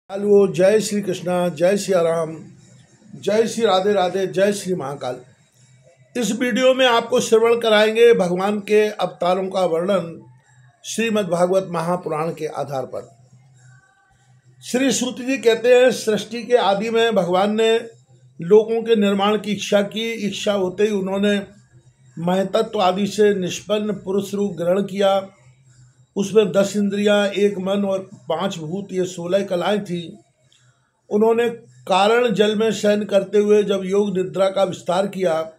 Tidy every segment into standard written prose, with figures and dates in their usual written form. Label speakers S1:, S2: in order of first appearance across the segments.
S1: Hello, जय श्री कृष्णा, जय सिया राम, जय श्री राधे राधे, जय श्री महाकाल। इस वीडियो में आपको श्रवण कराएंगे भगवान के अवतारों का वर्णन श्रीमद् भागवत महापुराण के आधार पर। श्री सूत जी कहते हैं, सृष्टि के आदि में भगवान ने लोगों के निर्माण की इच्छा की। इच्छा होते ही उन्होंने महतत्व आदि से निष्पन्न पुरुष रूप ग्रहण किया। उसमें 10 इंद्रियां, 1 मन और 5 भूत, ये 16 कलाएं थी। उन्होंने कारण जल में शयन करते हुए जब योग निद्रा का विस्तार किया,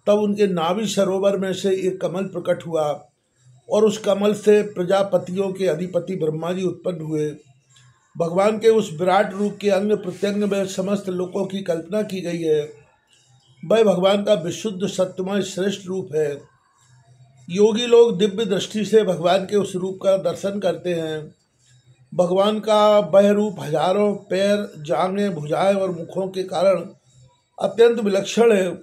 S1: तब उनके नाभि सरोवर में से एक कमल प्रकट हुआ और उस कमल से प्रजापतियों के अधिपति ब्रह्मा जी उत्पन्न हुए। भगवान के उस विराट रूप के अंग प्रत्यंग में समस्त लोकों की कल्पना की गई है। वह भगवान का विशुद्ध सत्यमय श्रेष्ठ रूप है। योगी लोग दिव्य दृष्टि से भगवान के उस रूप का दर्शन करते हैं। भगवान का वह रूप हजारों पैर, जांघें, भुजाएं और मुखों के कारण अत्यंत विलक्षण है।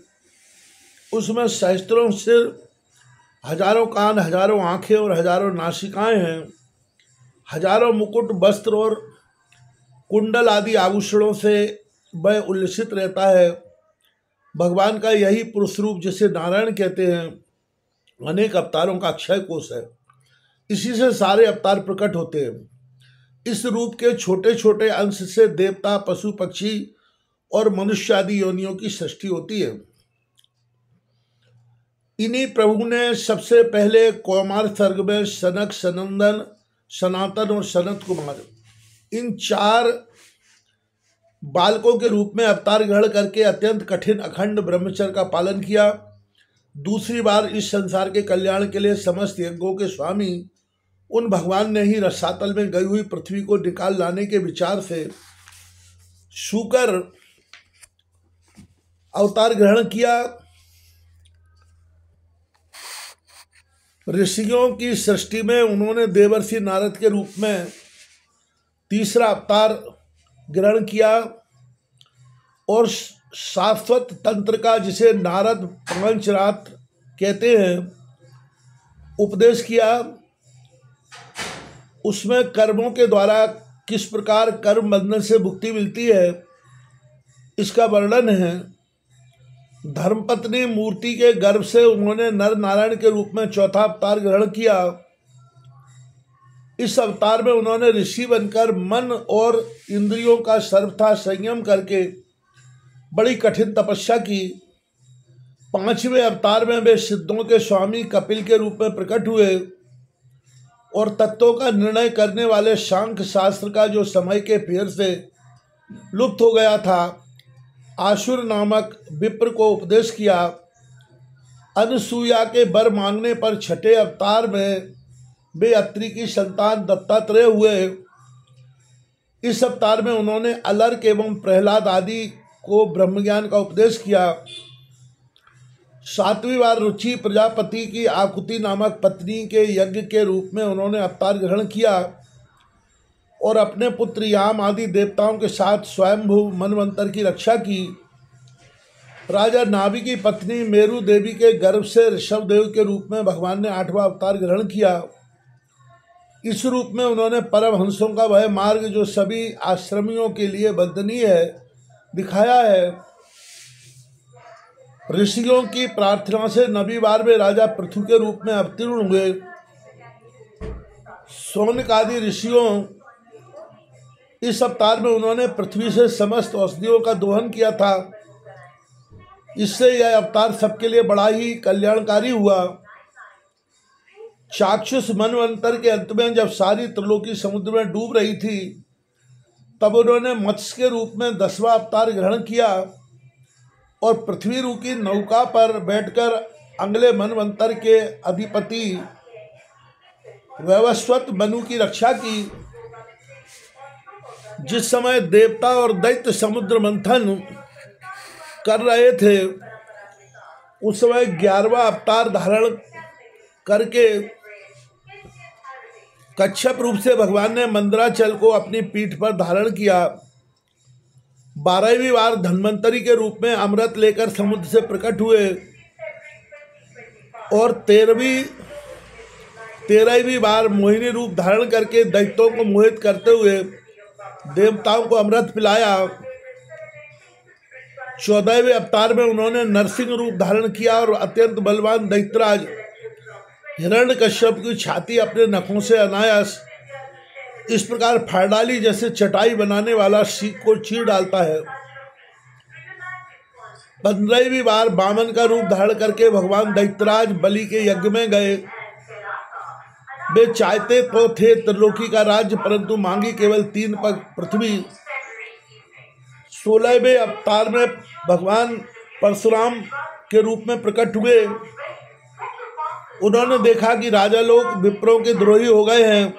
S1: उसमें सहस्त्रों सिर, हजारों कान, हजारों आँखें और हजारों नासिकाएं हैं। हजारों मुकुट, वस्त्र और कुंडल आदि आभूषणों से वह उल्लसित रहता है। भगवान का यही पुरुष रूप, जिसे नारायण कहते हैं, अनेक अवतारों का अक्षय कोश है। इसी से सारे अवतार प्रकट होते हैं। इस रूप के छोटे छोटे अंश से देवता, पशु, पक्षी और मनुष्य आदि योनियों की सृष्टि होती है। इन्हीं प्रभु ने सबसे पहले कौमार सर्ग में सनक, सनंदन, सनातन और सनत कुमार, इन 4 बालकों के रूप में अवतार ग्रहण करके अत्यंत कठिन अखंड ब्रह्मचर्य का पालन किया। दूसरी बार इस संसार के कल्याण के लिए समस्त यज्ञों के स्वामी उन भगवान ने ही रसातल में गई हुई पृथ्वी को निकाल लाने के विचार से शूकर अवतार ग्रहण किया। ऋषियों की सृष्टि में उन्होंने देवर्षि नारद के रूप में तीसरा अवतार ग्रहण किया और शाश्वत तंत्र का, जिसे नारद पंचरात्र कहते हैं, उपदेश किया। उसमें कर्मों के द्वारा किस प्रकार कर्म बंधन से मुक्ति मिलती है, इसका वर्णन है। धर्मपत्नी मूर्ति के गर्भ से उन्होंने नर नारायण के रूप में चौथा अवतार ग्रहण किया। इस अवतार में उन्होंने ऋषि बनकर मन और इंद्रियों का सर्वथा संयम करके बड़ी कठिन तपस्या की। 5वें अवतार में वे सिद्धों के स्वामी कपिल के रूप में प्रकट हुए और तत्वों का निर्णय करने वाले सांख्य शास्त्र का, जो समय के फेर से लुप्त हो गया था, आसुर नामक विप्र को उपदेश किया। अनुसूया के वर मांगने पर 6ठे अवतार में वे अत्रि की संतान दत्तात्रेय हुए। इस अवतार में उन्होंने अलर्क एवं प्रहलाद आदि को ब्रह्मज्ञान का उपदेश किया। 7वीं बार रुचि प्रजापति की आकुति नामक पत्नी के यज्ञ के रूप में उन्होंने अवतार ग्रहण किया और अपने पुत्र याम आदि देवताओं के साथ स्वयंभू मनवंतर की रक्षा की। राजा नाभि की पत्नी मेरु देवी के गर्भ से ऋषभ देव के रूप में भगवान ने 8वां अवतार ग्रहण किया। इस रूप में उन्होंने परमहंसों का वह मार्ग, जो सभी आश्रमियों के लिए वंदनीय है, दिखाया है। ऋषियों की प्रार्थना से 9वीं बार में राजा पृथु के रूप में अवतीर्ण हुए। शौनक आदि ऋषियों, इस अवतार में उन्होंने पृथ्वी से समस्त औषधियों का दोहन किया था। इससे यह अवतार सबके लिए बड़ा ही कल्याणकारी हुआ। चाक्षुष मनवंतर के अंत में जब सारी त्रिलोकी समुद्र में डूब रही थी, तब उन्होंने मत्स्य के रूप में 10वां अवतार ग्रहण किया और पृथ्वी रूपी नौका पर बैठकर अगले मनवंतर के अधिपति वैवस्वत मनु की रक्षा की। जिस समय देवता और दैत्य समुद्र मंथन कर रहे थे, उस समय 11वां अवतार धारण करके कच्छप रूप से भगवान ने मंदराचल को अपनी पीठ पर धारण किया। 12वीं बार धन्वंतरी के रूप में अमृत लेकर समुद्र से प्रकट हुए और 13वीं बार मोहिनी रूप धारण करके दैत्यों को मोहित करते हुए देवताओं को अमृत पिलाया। 14वें अवतार में उन्होंने नरसिंह रूप धारण किया और अत्यंत बलवान दैत्यराज हिरण्यकश्यप की छाती अपने नखों से अनायास इस प्रकार फाड़ डाली जैसे चटाई बनाने वाला सीख को चीर डालता है। 15वीं बार वामन का रूप धारण करके भगवान दैत्यराज बलि के यज्ञ में गए। वे चाहते तो थे त्रिलोकी का राज्य, परंतु मांगी केवल 3 पग पृथ्वी। 16वें अवतार में भगवान परशुराम के रूप में प्रकट हुए। उन्होंने देखा कि राजा लोग विप्रों के द्रोही हो गए हैं।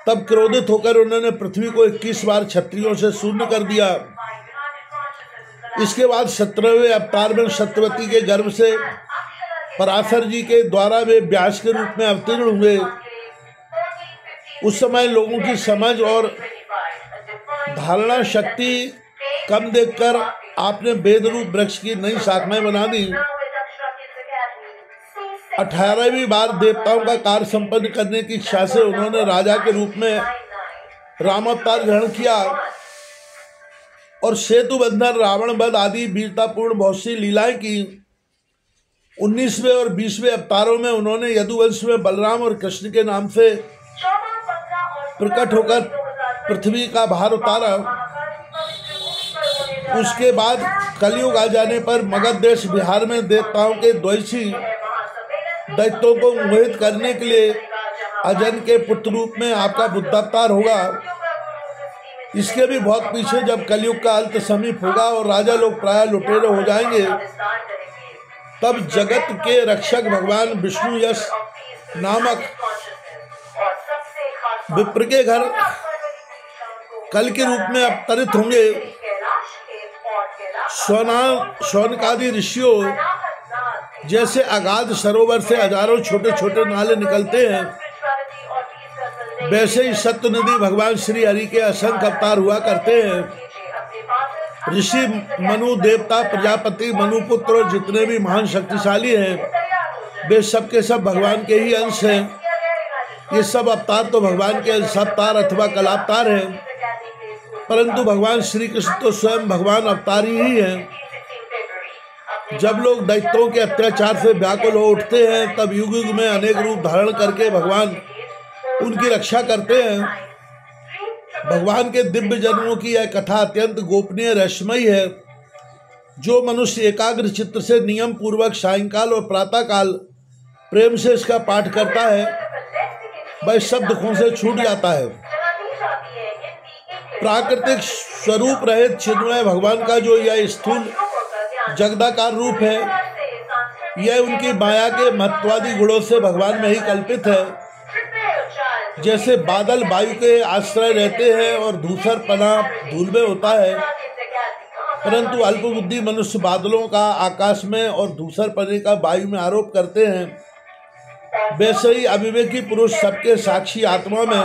S1: तब क्रोधित होकर उन्होंने पृथ्वी को 21 बार क्षत्रियों से शून्य कर दिया। इसके बाद 17वें अवतार में सत्यवती के गर्भ से पराशर जी के द्वारा वे व्यास के रूप में अवतीर्ण हुए। उस समय लोगों की समझ और धारणा शक्ति कम देखकर आपने वेद रूप वृक्ष की नई शाखाएं बना दी। 18वीं बार देवताओं का कार्य संपन्न करने की इच्छा से उन्होंने राजा के रूप में रामावतार ग्रहण किया और सेतु बंधन, रावण वध आदि वीरतापूर्ण बहुत सी लीलाएं की। 19वें और 20वें अवतारों में उन्होंने यदुवंश में बलराम और कृष्ण के नाम से प्रकट होकर पृथ्वी का भार उतारा। उसके बाद कलयुग आ जाने पर मगध देश बिहार में देवताओं के द्वैषी दैत्यों को मोहित करने के लिए अजन के पुत्र रूप में आपका बुद्धावतार होगा। इसके भी बहुत पीछे जब कलयुग का अंत समीप होगा और राजा लोग प्राय लुटेरे हो जाएंगे, तब जगत के रक्षक भगवान विष्णु यश नामक विप्र के घर कल के रूप में अवतरित होंगे। शौनकादि ऋषियों जैसे अगाध सरोवर से हजारों छोटे छोटे नाले निकलते हैं, वैसे ही सत्य नदी भगवान श्री हरि के असंख्य अवतार हुआ करते हैं। ऋषि मनु, देवता, प्रजापति, मनुपुत्र और जितने भी महान शक्तिशाली हैं, वे सब के सब भगवान के ही अंश हैं। ये सब अवतार तो भगवान के अंश अवतार अथवा कलावतार हैं, परंतु भगवान श्री कृष्ण तो स्वयं भगवान अवतार ही हैं। जब लोग दैत्यों के अत्याचार से व्याकुल हो उठते हैं, तब युग युग में अनेक रूप धारण करके भगवान उनकी रक्षा करते हैं। भगवान के दिव्य जन्मों की यह कथा अत्यंत गोपनीय रहस्यमयी है। जो मनुष्य एकाग्र चित्त से नियम पूर्वक सायंकाल और प्रातःकाल प्रेम से इसका पाठ करता है, वह सब दुखों से छूट जाता है। प्राकृतिक स्वरूप रहित चिन्मय भगवान का जो यह स्थूल जगदाकार रूप है, यह उनकी माया के महत्वादी गुणों से भगवान में ही कल्पित है। जैसे बादल वायु के आश्रय रहते हैं और धूसर पना धूल में होता है, परंतु अल्पबुद्धि मनुष्य बादलों का आकाश में और धूसर पने का वायु में आरोप करते हैं, वैसे ही अविवेकी पुरुष सबके साक्षी आत्मा में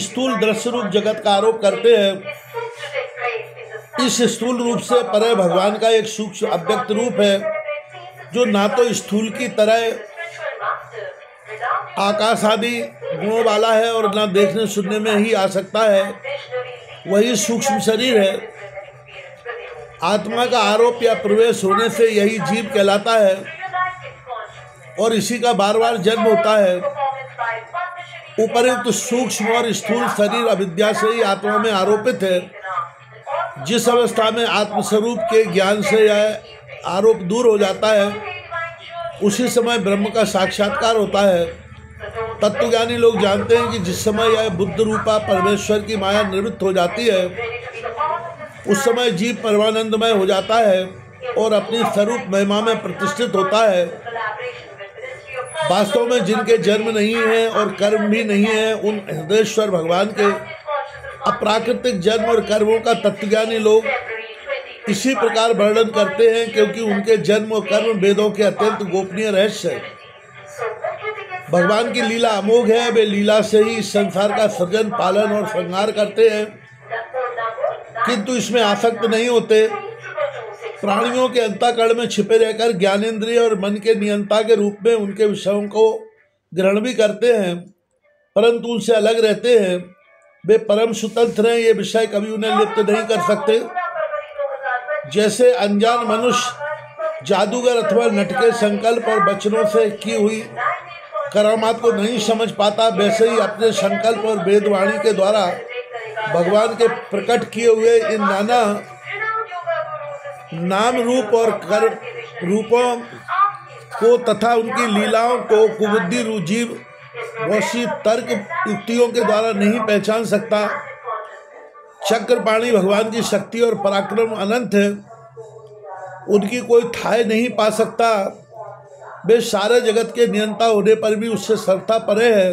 S1: स्थूल दृश्य रूप जगत का आरोप करते हैं। इस स्थूल रूप से परे भगवान का एक सूक्ष्म अव्यक्त रूप है, जो ना तो स्थूल की तरह आकाश आदि गुणों वाला है और ना देखने सुनने में ही आ सकता है, वही सूक्ष्म शरीर है। आत्मा का आरोप या प्रवेश होने से यही जीव कहलाता है और इसी का बार बार जन्म होता है। उपरिक्त सूक्ष्म और स्थूल शरीर अविद्या से ही आत्मा में आरोपित है। जिस अवस्था में आत्मस्वरूप के ज्ञान से यह आरोप दूर हो जाता है, उसी समय ब्रह्म का साक्षात्कार होता है। तत्वज्ञानी लोग जानते हैं कि जिस समय यह बुद्ध रूपा परमेश्वर की माया निवृत्त हो जाती है, उस समय जीव परमानंदमय हो जाता है और अपनी स्वरूप महिमा में प्रतिष्ठित होता है। वास्तव में जिनके जन्म नहीं है और कर्म भी नहीं है, उन हृदयेश्वर भगवान के अप्राकृतिक जन्म और कर्मों का तत्वज्ञानी लोग इसी प्रकार वर्णन करते हैं, क्योंकि उनके जन्म और कर्म वेदों के अत्यंत गोपनीय रहस्य है। भगवान की लीला अमोघ है। वे लीला से ही इस संसार का सृजन, पालन और संहार करते हैं, किंतु इसमें आसक्त नहीं होते। प्राणियों के अंतःकरण में छिपे रहकर ज्ञानेंद्रिय और मन के नियंता के रूप में उनके विषयों को ग्रहण भी करते हैं, परंतु उनसे अलग रहते हैं। वे परम स्वतंत्र हैं, ये विषय कभी उन्हें लिप्त नहीं कर सकते। जैसे अनजान मनुष्य जादूगर अथवा नट के संकल्प और वचनों से की हुई करामात को नहीं समझ पाता, वैसे ही अपने संकल्प और वेदवाणी के द्वारा भगवान के प्रकट किए हुए इन नाना नाम रूप और कर रूपों को तथा उनकी लीलाओं को कुबुद्धि रुजीव वशी तर्क युक्तियों के द्वारा नहीं पहचान सकता। चक्रपाणी भगवान की शक्ति और पराक्रम अनंत है, उनकी कोई थाह नहीं पा सकता। वे सारे जगत के नियंता होने पर भी उससे सर्वथा परे है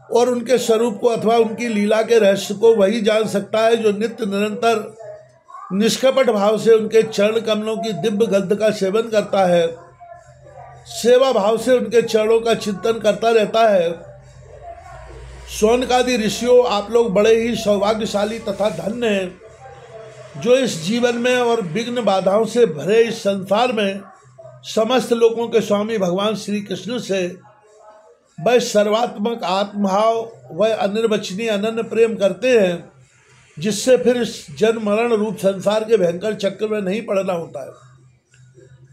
S1: और उनके स्वरूप को अथवा उनकी लीला के रहस्य को वही जान सकता है जो नित्य निरंतर निष्कपट भाव से उनके चरण कमलों की दिव्य गंध का सेवन करता है, सेवा भाव से उनके चरणों का चिंतन करता रहता है। शौनकादि ऋषियों, आप लोग बड़े ही सौभाग्यशाली तथा धन्य हैं जो इस जीवन में और विघ्न बाधाओं से भरे इस संसार में समस्त लोगों के स्वामी भगवान श्री कृष्ण से वह सर्वात्मक आत्मभाव वह अनिर्वचनीय अनन्य प्रेम करते हैं, जिससे फिर इस जन्म मरण रूप संसार के भयंकर चक्र में नहीं पड़ना होता है।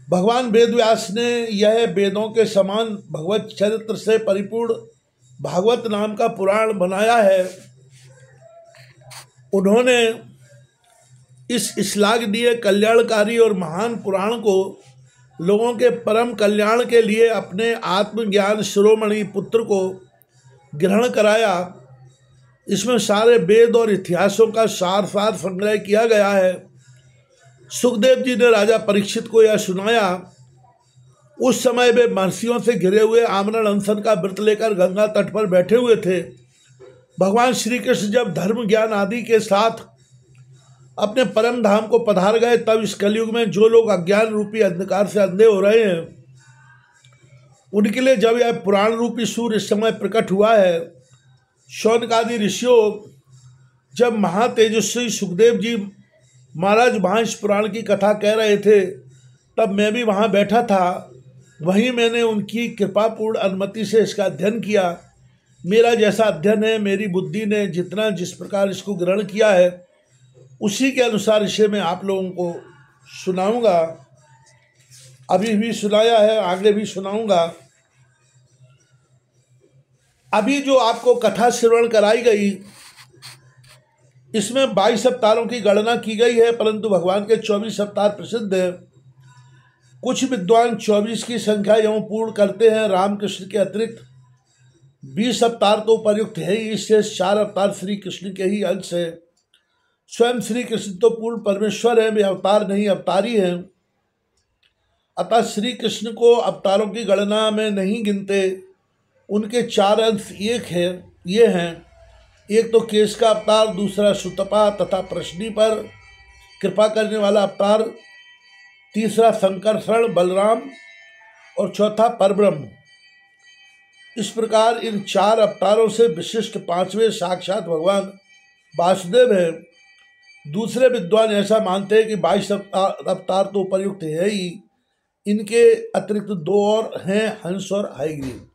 S1: भगवान वेद व्यास ने यह वेदों के समान भगवत चरित्र से परिपूर्ण भागवत नाम का पुराण बनाया है। उन्होंने इस श्लाघनीय कल्याणकारी और महान पुराण को लोगों के परम कल्याण के लिए अपने आत्मज्ञान शिरोमणि पुत्र को ग्रहण कराया। इसमें सारे वेद और इतिहासों का सार संग्रह किया गया है। सुखदेव जी ने राजा परीक्षित को यह सुनाया। उस समय वे महर्षियों से घिरे हुए आमरण अनशन का व्रत लेकर गंगा तट पर बैठे हुए थे। भगवान श्री कृष्ण जब धर्म ज्ञान आदि के साथ अपने परम धाम को पधार गए, तब इस कलयुग में जो लोग अज्ञान रूपी अंधकार से अंधे हो रहे हैं, उनके लिए जब यह पुराण रूपी सूर्य इस समय प्रकट हुआ है। शौनकादि ऋषियों, जब महातेजस्वी सुखदेव जी महाराज वहाँ इस पुराण की कथा कह रहे थे, तब मैं भी वहाँ बैठा था। वहीं मैंने उनकी कृपापूर्ण अनुमति से इसका अध्ययन किया। मेरा जैसा अध्ययन है, मेरी बुद्धि ने जितना जिस प्रकार इसको ग्रहण किया है, उसी के अनुसार इसे मैं आप लोगों को सुनाऊंगा। अभी भी सुनाया है, आगे भी सुनाऊंगा। अभी जो आपको कथा श्रवण कराई गई, इसमें 22 अवतारों की गणना की गई है, परंतु भगवान के 24 अवतार प्रसिद्ध हैं। कुछ विद्वान 24 की संख्या एवं पूर्ण करते हैं। रामकृष्ण के अतिरिक्त 20 अवतार तो उपयुक्त है ही, इससे 4 अवतार श्री कृष्ण के ही अंश है। स्वयं श्री कृष्ण तो पूर्ण परमेश्वर है, वे अवतार नहीं अवतारी हैं। अतः श्री कृष्ण को अवतारों की गणना में नहीं गिनते। उनके 4 अंश ये हैं। एक तो केश का अवतार, दूसरा सुतपा तथा प्रश्नी पर कृपा करने वाला अवतार, तीसरा संकर्षण बलराम और चौथा परब्रह्म। इस प्रकार इन 4 अवतारों से विशिष्ट 5वें साक्षात भगवान वासुदेव हैं। दूसरे विद्वान ऐसा मानते हैं कि 22 अवतार तो उपयुक्त है ही, इनके अतिरिक्त 2 और हैं, हंस और हयग्रीव।